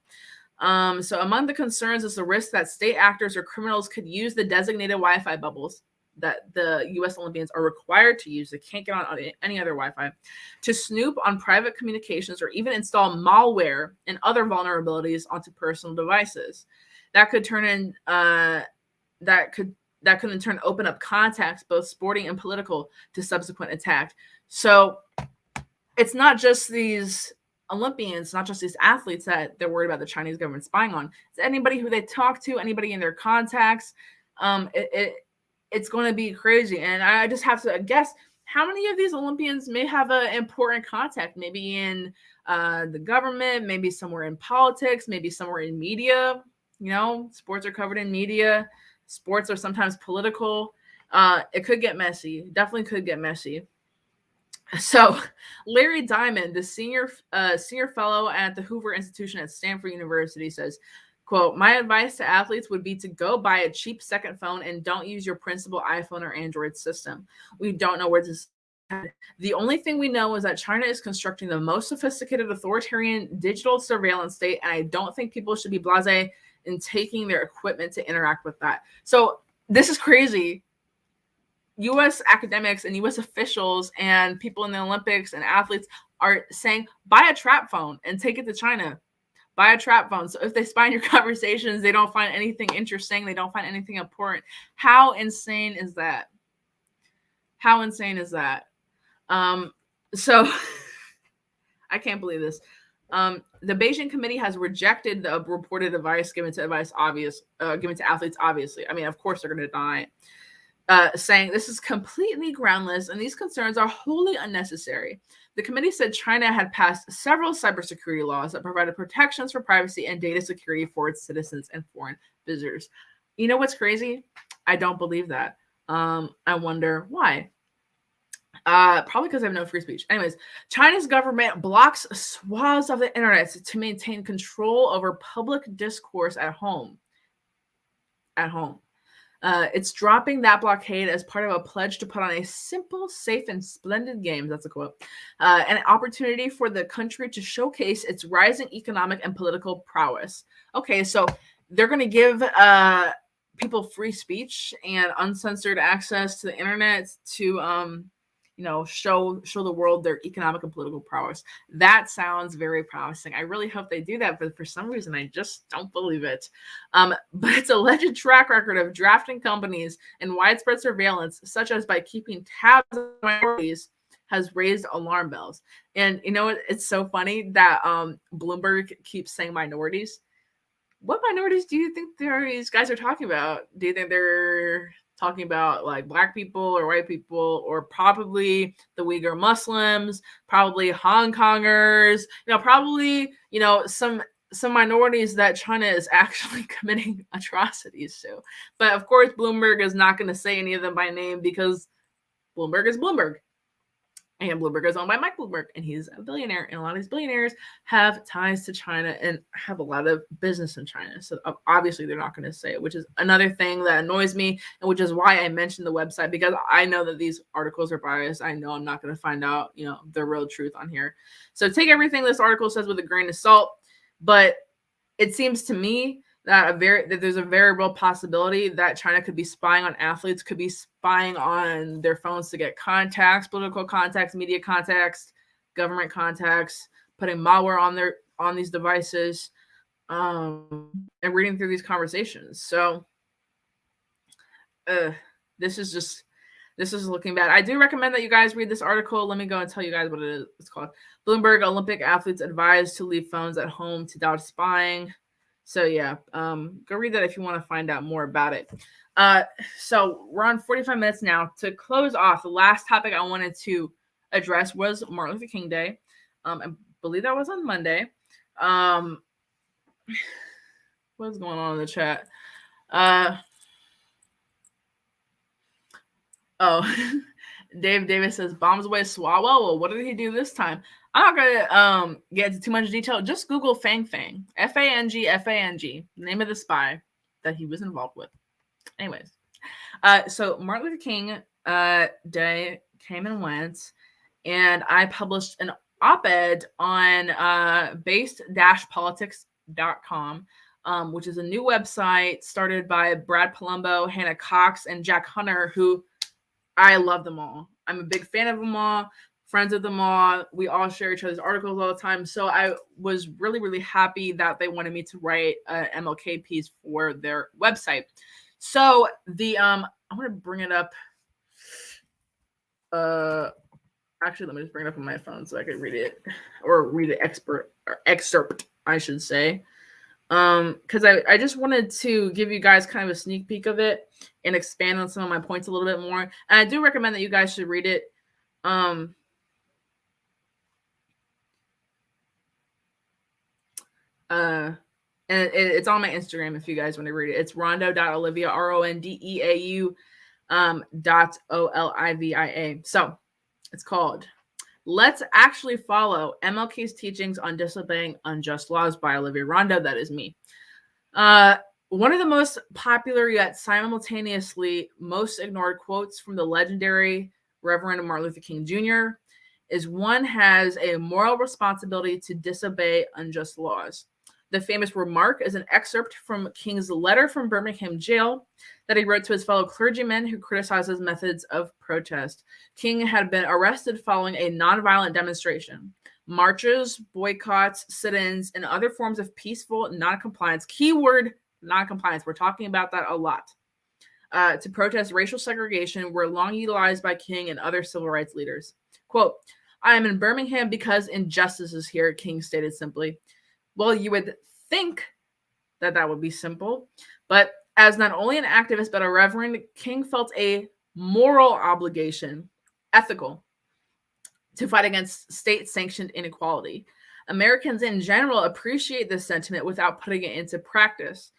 So among the concerns is the risk that state actors or criminals could use the designated Wi-Fi bubbles that the U.S. Olympians are required to use. They can't get on any other Wi-Fi, to snoop on private communications or even install malware and other vulnerabilities onto personal devices. That could turn in that could in turn open up contacts, both sporting and political, to subsequent attack. So it's not just these Olympians, not just these athletes that they're worried about the Chinese government spying on. It's anybody who they talk to, anybody in their contacts. It's going to be crazy. And I just have to guess how many of these Olympians may have an important contact, maybe in the government, maybe somewhere in politics, maybe somewhere in media. You know, sports are covered in media. Sports are sometimes political. It could get messy. Definitely could get messy. So Larry Diamond, the senior fellow at the Hoover Institution at Stanford University, says, quote, "My advice to athletes would be to go buy a cheap second phone and don't use your principal iPhone or Android system. We don't know where this is headed. The only thing we know is that China is constructing the most sophisticated authoritarian digital surveillance state, and I don't think people should be blasé in taking their equipment to interact with that." So this is crazy. U.S. academics and U.S. officials and people in the Olympics and athletes are saying, buy a trap phone and take it to China. Buy a trap phone. So if they spy on your conversations, they don't find anything interesting, they don't find anything important. How insane is that? How insane is that? So I can't believe this. The Beijing committee has rejected the reported advice given to athletes. Obviously, I mean, of course they're going to deny it. Saying this is completely groundless and these concerns are wholly unnecessary. The committee said China had passed several cybersecurity laws that provided protections for privacy and data security for its citizens and foreign visitors. You know what's crazy? I don't believe that. I wonder why. Probably because I have no free speech. Anyways, China's government blocks swaths of the internet to maintain control over public discourse at home. It's dropping that blockade as part of a pledge to put on a simple, safe, and splendid game. That's a quote. An opportunity for the country to showcase its rising economic and political prowess. Okay, so they're going to give people free speech and uncensored access to the internet to show the world their economic and political prowess. That sounds very promising. I really hope they do that, but for some reason, I just don't believe it. But its alleged track record of drafting companies and widespread surveillance, such as by keeping tabs on minorities, has raised alarm bells. And you know what? It's so funny that Bloomberg keeps saying minorities. What minorities do you think these guys are talking about? Do you think they're talking about like black people or white people, or probably the Uyghur Muslims, probably Hong Kongers, probably, some minorities that China is actually committing atrocities to. But of course, Bloomberg is not going to say any of them by name because Bloomberg is Bloomberg. And Bloomberg is owned by Mike Bloomberg, and he's a billionaire. And a lot of these billionaires have ties to China and have a lot of business in China. So obviously they're not going to say it, which is another thing that annoys me, and which is why I mentioned the website, because I know that these articles are biased. I know I'm not going to find out, the real truth on here. So take everything this article says with a grain of salt. But it seems to me that there's a very real possibility that China could be spying on athletes, could be spying on their phones to get contacts, political contacts, media contacts, government contacts, putting malware on these devices. and reading through these conversations. So this is looking bad. I do recommend that you guys read this article. Let me go and tell you guys what it is. It's called Bloomberg Olympic Athletes Advised to Leave Phones at Home to Dodge Spying. So yeah, go read that if you want to find out more about it. So we're on 45 minutes now. To close off, the last topic I wanted to address was Martin Luther King Day. I believe that was on Monday. What's going on in the chat? Dave Davis says bombs away Swalwell. Well, what did he do this time? I'm not gonna get into too much detail. Just Google Fang Fang. Fang. Name of the spy that he was involved with. Anyways. So Martin Luther King Day came and went, and I published an op-ed on based-politics.com, which is a new website started by Brad Palumbo, Hannah Cox, and Jack Hunter, who I love them all. I'm a big fan of them all, friends with them all. We all share each other's articles all the time. So I was really, really happy that they wanted me to write an MLK piece for their website. So the I'm gonna bring it up. Actually, let me just bring it up on my phone so I can read it, or read the excerpt, I should say. Because I just wanted to give you guys kind of a sneak peek of it and expand on some of my points a little bit more. And I do recommend that you guys should read it. And it's on my Instagram if you guys want to read it. It's rondo.olivia, RONDEAU .OLIVIA. So it's called Let's Actually Follow MLK's Teachings on Disobeying Unjust Laws by Olivia Rondeau. That is me. One of the most popular yet simultaneously most ignored quotes from the legendary Reverend Martin Luther King Jr. is one has a moral responsibility to disobey unjust laws. The famous remark is an excerpt from King's letter from Birmingham jail that he wrote to his fellow clergymen who criticized his methods of protest. King had been arrested following a nonviolent demonstration. Marches, boycotts, sit-ins, and other forms of peaceful noncompliance, keyword noncompliance, we're talking about that a lot, to protest racial segregation were long utilized by King and other civil rights leaders. Quote, I am in Birmingham because injustice is here, King stated simply. Well, you would think that that would be simple, but as not only an activist, but a reverend, King felt a moral obligation, ethical, to fight against state-sanctioned inequality. Americans in general appreciate this sentiment without putting it into practice.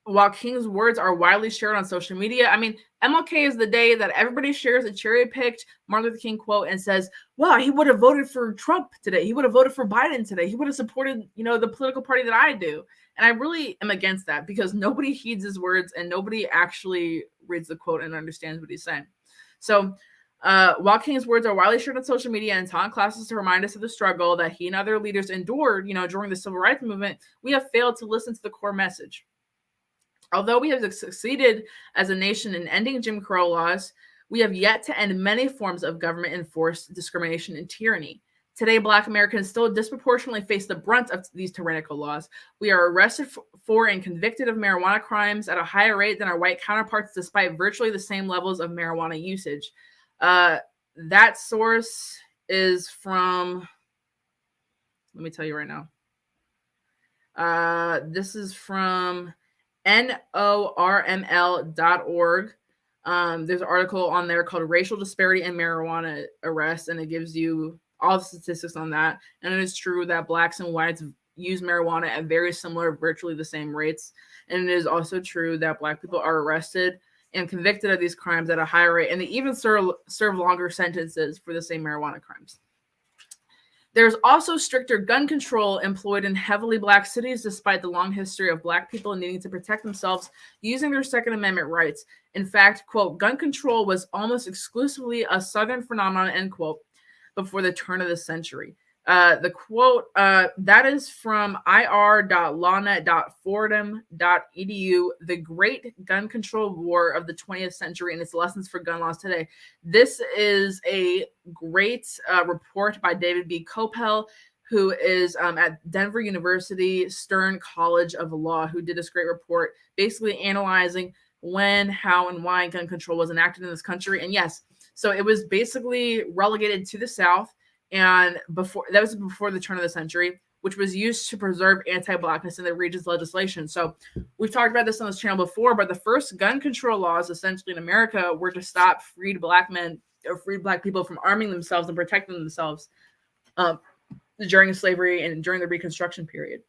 While King's words are widely shared on social media, I mean, MLK is the day that everybody shares a cherry-picked Martin Luther King quote and says, wow, he would have voted for Trump today. He would have voted for Biden today. He would have supported, the political party that I do. And I really am against that because nobody heeds his words and nobody actually reads the quote and understands what he's saying. So while King's words are widely shared on social media and taught in classes to remind us of the struggle that he and other leaders endured, during the civil rights movement, we have failed to listen to the core message. Although we have succeeded as a nation in ending Jim Crow laws, we have yet to end many forms of government-enforced discrimination and tyranny. Today, Black Americans still disproportionately face the brunt of these tyrannical laws. We are arrested for and convicted of marijuana crimes at a higher rate than our white counterparts, despite virtually the same levels of marijuana usage. That source is from, let me tell you right now. This is from NORML.org. There's an article on there called Racial Disparity in Marijuana Arrests, and it gives you all the statistics on that. And it is true that Blacks and whites use marijuana at very similar, virtually the same rates. And it is also true that Black people are arrested and convicted of these crimes at a higher rate, and they even serve longer sentences for the same marijuana crimes. There's also stricter gun control employed in heavily Black cities, despite the long history of Black people needing to protect themselves using their Second Amendment rights. In fact, quote, gun control was almost exclusively a Southern phenomenon, end quote, before the turn of the century. The quote, that is from ir.lawnet.fordham.edu, The Great Gun Control War of the 20th Century and Its Lessons for Gun Laws Today. This is a great report by David B. Coppell. who is at Denver University Stern College of Law, who did this great report basically analyzing when, how, and why gun control was enacted in this country. And yes, so it was basically relegated to the South, and that was before the turn of the century, which was used to preserve anti-blackness in the region's legislation. So we've talked about this on this channel before, but the first gun control laws essentially in America were to stop freed black men or freed black people from arming themselves and protecting themselves during slavery and during the Reconstruction period.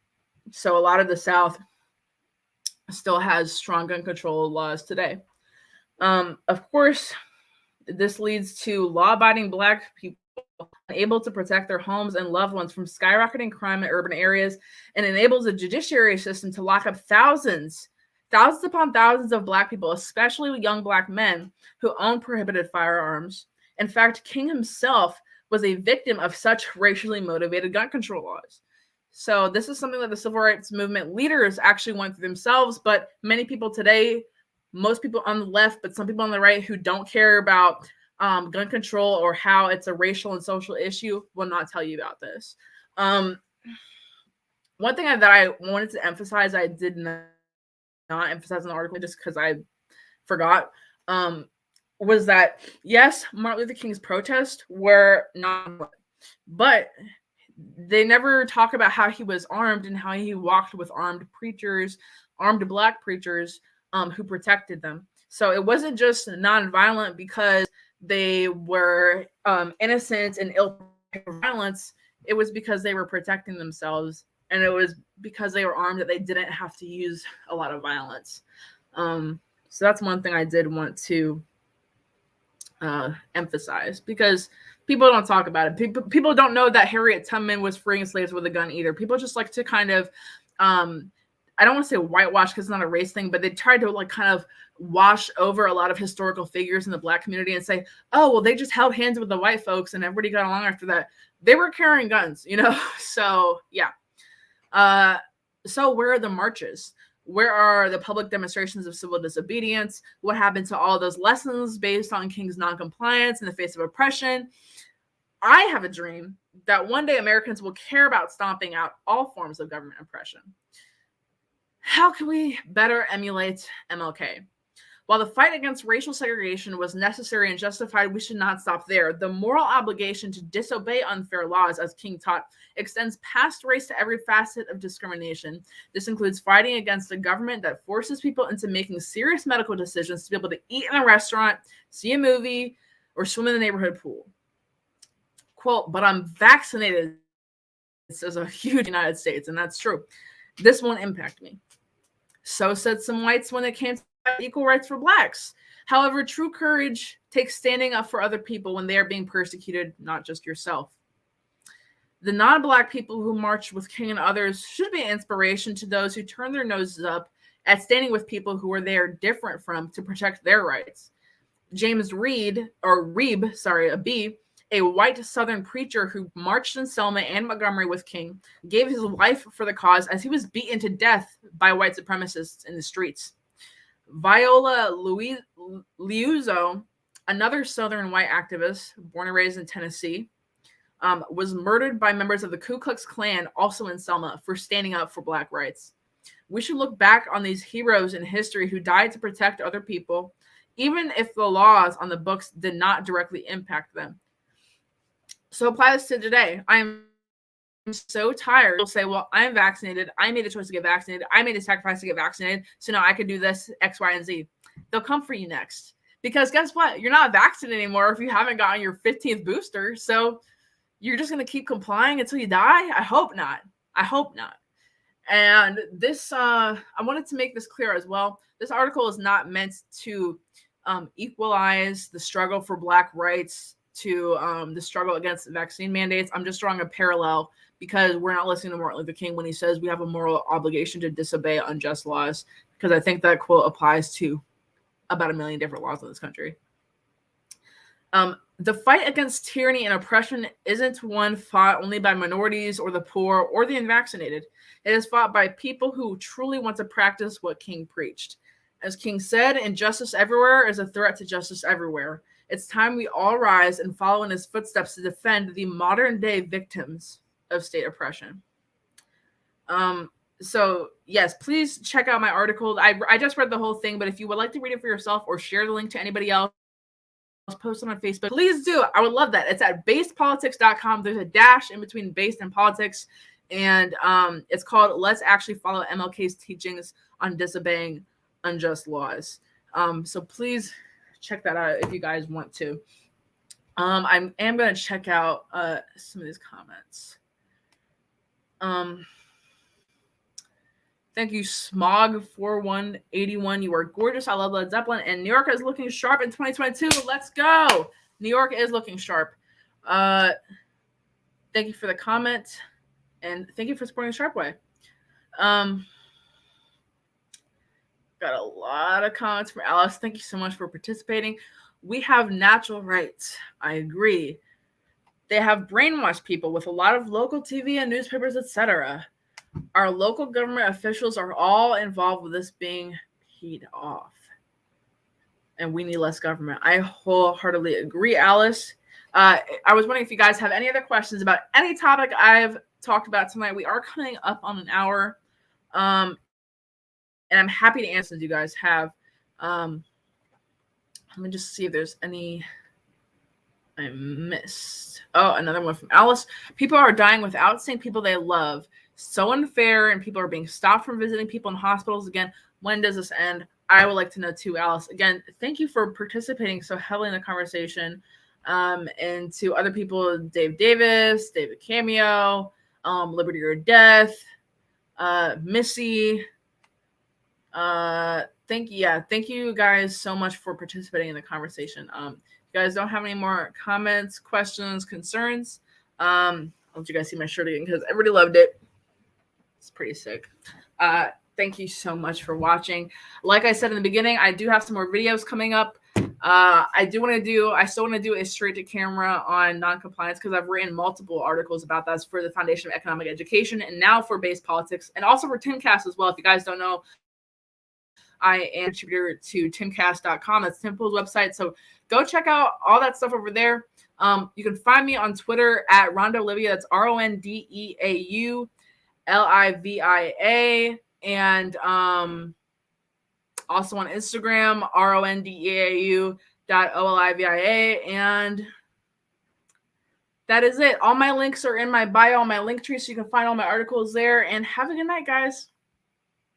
So a lot of the South still has strong gun control laws today. Of course, this leads to law-abiding black people unable to protect their homes and loved ones from skyrocketing crime in urban areas, and enables a judiciary system to lock up thousands upon thousands of black people, especially young black men who own prohibited firearms. In fact, King himself was a victim of such racially motivated gun control laws. So this is something that the civil rights movement leaders actually went through themselves, but many people today, most people on the left, but some people on the right who don't care about gun control or how it's a racial and social issue will not tell you about this. One thing that I wanted to emphasize, I did not emphasize in the article just because I forgot, was that, yes, Martin Luther King's protests were not, but they never talk about how he was armed and how he walked with armed black preachers who protected them. So it wasn't just nonviolent because they were innocent and ill violence. It was because they were protecting themselves, and it was because they were armed that they didn't have to use a lot of violence. So that's one thing I did want to emphasize, because people don't talk about it. People don't know that Harriet Tubman was freeing slaves with a gun either. People just like to kind of, I don't want to say whitewash because it's not a race thing, but they tried to like kind of wash over a lot of historical figures in the black community and say, oh, well, they just held hands with the white folks and everybody got along after that. They were carrying guns, you know? So, yeah. So where are the marches? Where are the public demonstrations of civil disobedience? What happened to all those lessons based on King's noncompliance in the face of oppression? I have a dream that one day Americans will care about stomping out all forms of government oppression. How can we better emulate MLK? While the fight against racial segregation was necessary and justified, we should not stop there. The moral obligation to disobey unfair laws, as King taught, extends past race to every facet of discrimination. This includes fighting against a government that forces people into making serious medical decisions to be able to eat in a restaurant, see a movie, or swim in the neighborhood pool. Quote, but I'm vaccinated, says a huge United States, and that's true. This won't impact me. So said some whites when it came to equal rights for blacks. However, true courage takes standing up for other people when they are being persecuted, not just yourself. The non-black people who marched with King and others should be an inspiration to those who turn their noses up at standing with people who are there different from to protect their rights. James Reeb, a white Southern preacher who marched in Selma and Montgomery with King, gave his life for the cause as he was beaten to death by white supremacists in the streets. Viola Liuzzo, another Southern white activist born and raised in Tennessee, was murdered by members of the Ku Klux Klan, also in Selma, for standing up for black rights. We should look back on these heroes in history who died to protect other people, even if the laws on the books did not directly impact them. So apply this to today. I am so tired. You'll say, well, I'm vaccinated. I made a choice to get vaccinated. I made a sacrifice to get vaccinated. So now I could do this, X, Y, and Z. They'll come for you next. Because guess what? You're not vaccinated anymore if you haven't gotten your 15th booster. So you're just going to keep complying until you die? I hope not. I hope not. And this, I wanted to make this clear as well. This article is not meant to equalize the struggle for black rights to the struggle against vaccine mandates. I'm just drawing a parallel because we're not listening to Martin Luther King when he says we have a moral obligation to disobey unjust laws, because I think that quote applies to about 1 million different laws in this country. The fight against tyranny and oppression isn't one fought only by minorities or the poor or the unvaccinated. It is fought by people who truly want to practice what King preached. As King said, injustice everywhere is a threat to justice everywhere. It's time we all rise and follow in his footsteps to defend the modern day victims of state oppression. So yes, please check out my article. I just read the whole thing, but if you would like to read it for yourself or share the link to anybody else, post it on Facebook, please do. I would love that. It's at basedpolitics.com. There's a dash in between based and politics, and it's called Let's Actually Follow MLK's Teachings on Disobeying Unjust Laws. So please check that out if you guys want to. I am going to check out some of these comments. Thank you, Smog4181. You are gorgeous. I love Led Zeppelin. And New York is looking sharp in 2022. Let's go. New York is looking sharp. Thank you for the comment. And thank you for supporting the Sharp Way. Got a lot of comments from Alice. Thank you so much for participating. We have natural rights. I agree. They have brainwashed people with a lot of local TV and newspapers, etc. Our local government officials are all involved with this being paid off. And we need less government. I wholeheartedly agree, Alice. I was wondering if you guys have any other questions about any topic I've talked about tonight. We are coming up on an hour. And I'm happy to answer you guys have. Let me just see if there's any I missed. Oh, another one from Alice. People are dying without seeing people they love. So unfair, and people are being stopped from visiting people in hospitals again. When does this end? I would like to know too, Alice. Again, thank you for participating so heavily in the conversation. And to other people, Dave Davis, David Cameo, Liberty or Death, Missy. Thank you guys so much for participating in the conversation. If you guys don't have any more comments, questions, concerns, I'll let you guys see my shirt again because everybody loved it. It's pretty sick. Thank you so much for watching. Like I said in the beginning, I do have some more videos coming up. I still want to do a straight to camera on non-compliance because I've written multiple articles about that for the Foundation of Economic Education and now for Base Politics and also for Timcast as well. If you guys don't know, I am a contributor to timcast.com. That's Tim Pool's website. So go check out all that stuff over there. You can find me on Twitter at Rondeau Olivia. That's RONDEAU LIVIA, and also on Instagram, RONDEAU.OLIVIA, and that is it. All my links are in my bio on my link tree, so you can find all my articles there. And have a good night, guys.